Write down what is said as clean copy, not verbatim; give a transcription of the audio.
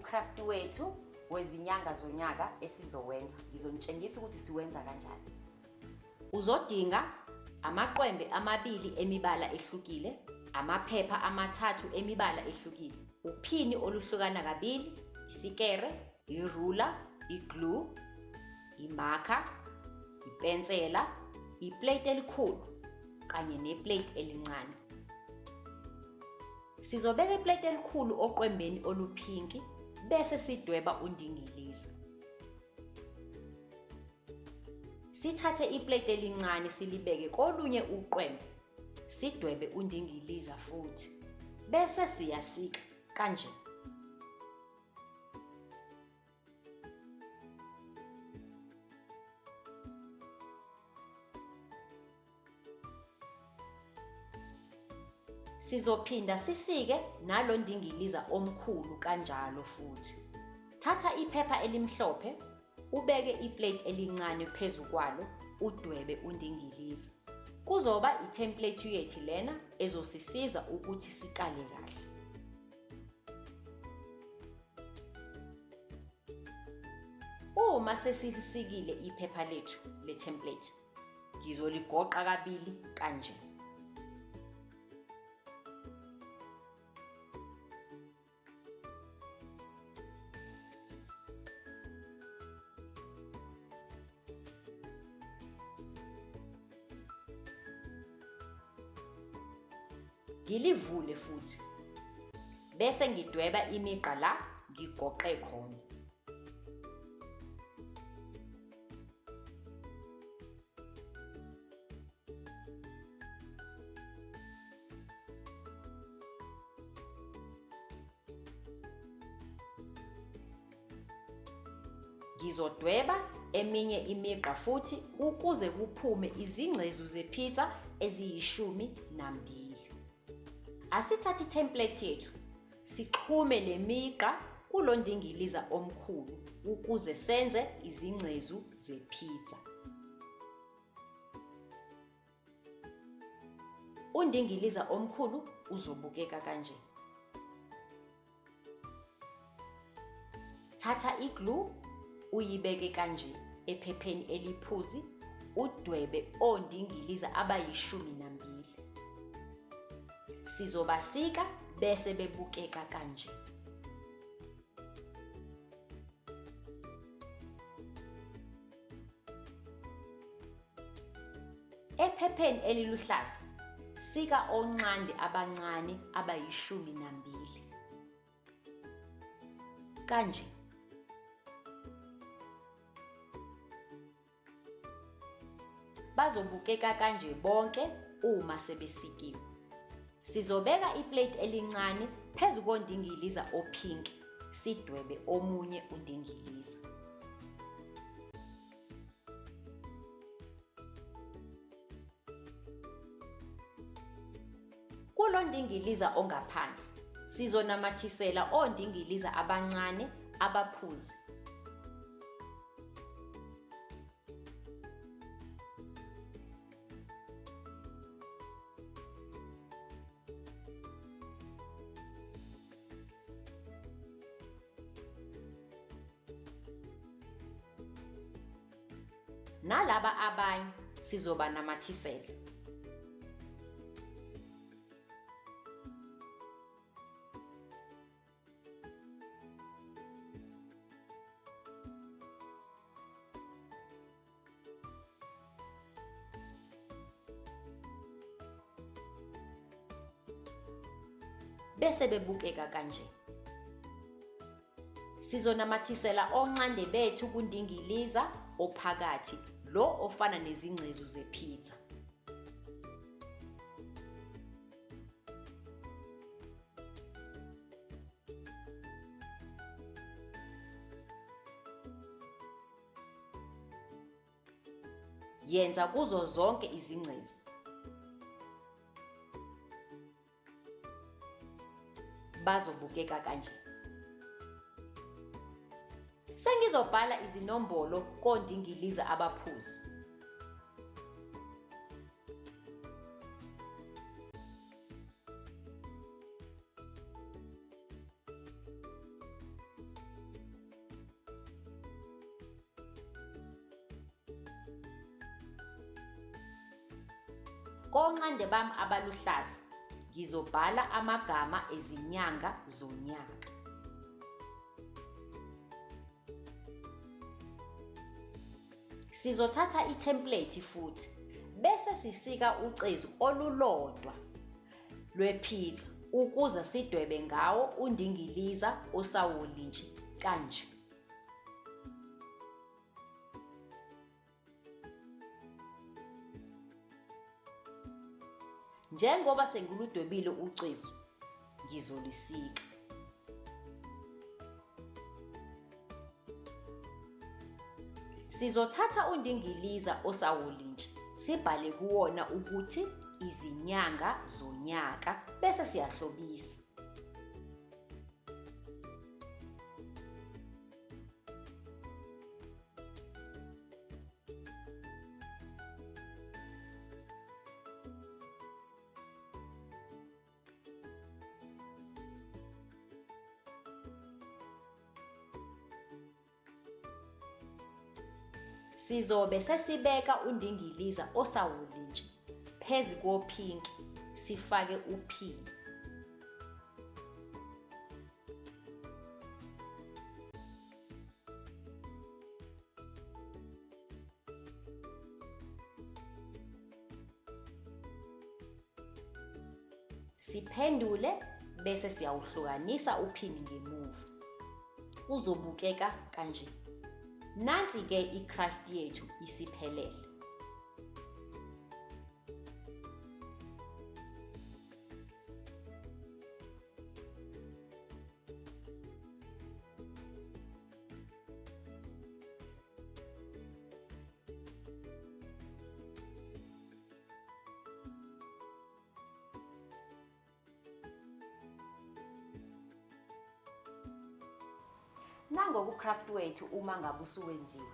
umcraft wethu wezinyanga zonyaka esizowenza. Ngizonitshengisa ukuthi siwenza kanjani. Uzodinga amaqwembe amabili emibala ehlukile, amaphepha amathathu emibala ehlukile, uphini oluhlukana kabili, isikere, irula, iglue, imarker, ipensela, iplate elikhulu kanye neplate elincane. Sizobeka iplate elikhulu oqwembeni oluphinki bese sidweba undingiliza. Sithathe iplate elincane silibeke kolunye uqwembe, sidwebe undingiliza futhi. Bese siyasika kanje. Sizophinda sisike nalo ndingiliza omkhulu kanjalo futhi. Thatha iphepha elimhlophe, ubeke iplate elincane phezu kwalo, udwebe undingiliza. Kuzoba itemplate yethu lena ezosisiza ukuthi sikale kahle. Uma sesisikile iphepha lethu le-template, ngizoligoqa kabili kanje. Ngilivule futhi. Bese ngidweba imigqa la ngigoqe khona. Ngizodweba eminye imigqa futhi ukuze kuphume izingcezu zepizza eziyi12. Asithathe itemplate yethu, sixhume le migqa kulo ndingiliza omkhulu ukuze senze izingcezu zepizza. Undingiliza omkhulu uzobukeka kanje. Thatha iglue uyibeke kanje ephepheni eliphuzi, udwebe ondingiliza abayi12. Sizobasika bese bebukeka kanje. Ephepheni eliluhlaza, sika onqande abancane abayi12. Kanje. Bazobukeka kanje bonke uma sebesikiwe. Sizobeka iplate elincane phezu kondingiliza ophinki, sidwebe omunye undingiliza. Kulo ndingiliza ongaphandle, sizonamathisela ondingiliza abancane abaphuzi. Nalaba abanye sizoba namathisela. Bese bebukeka kanje. Sizonamathisela onqande bethu kundingiliza ophakathi, lo ofana nezingcezu zepizza. Yenza kuzo zonke izingcezu. Bazobukeka kanje. Sengizobhala izinombolo kondingiliza abaphuzi. Konqande bami abaluhlaza, ngizobhala amagama ezinyanga zonyaka. Sizothatha itemplate futhi, bese sisika ucezu olulodwa lwepizza ukuze sidwebe ngawo undingiliza osawolintshi kanje. Njengoba sengiludwebile ucezu, ngizolisika. Sizothatha undingiliza osawolintshi, sibhale kuwona ukuthi izinyanga zonyaka bese siyahlobisa. Sizobe sesibeka undingiliza osawolintshi phezu kophinki, sifake P. Siphendule bese siyawuhlukanisa uphini ngemuva. Uzobukeka kanje. Nansi-ke i-craft yethu isiphelele. Nangoku craft wethu uma ngabe usuwenziwe.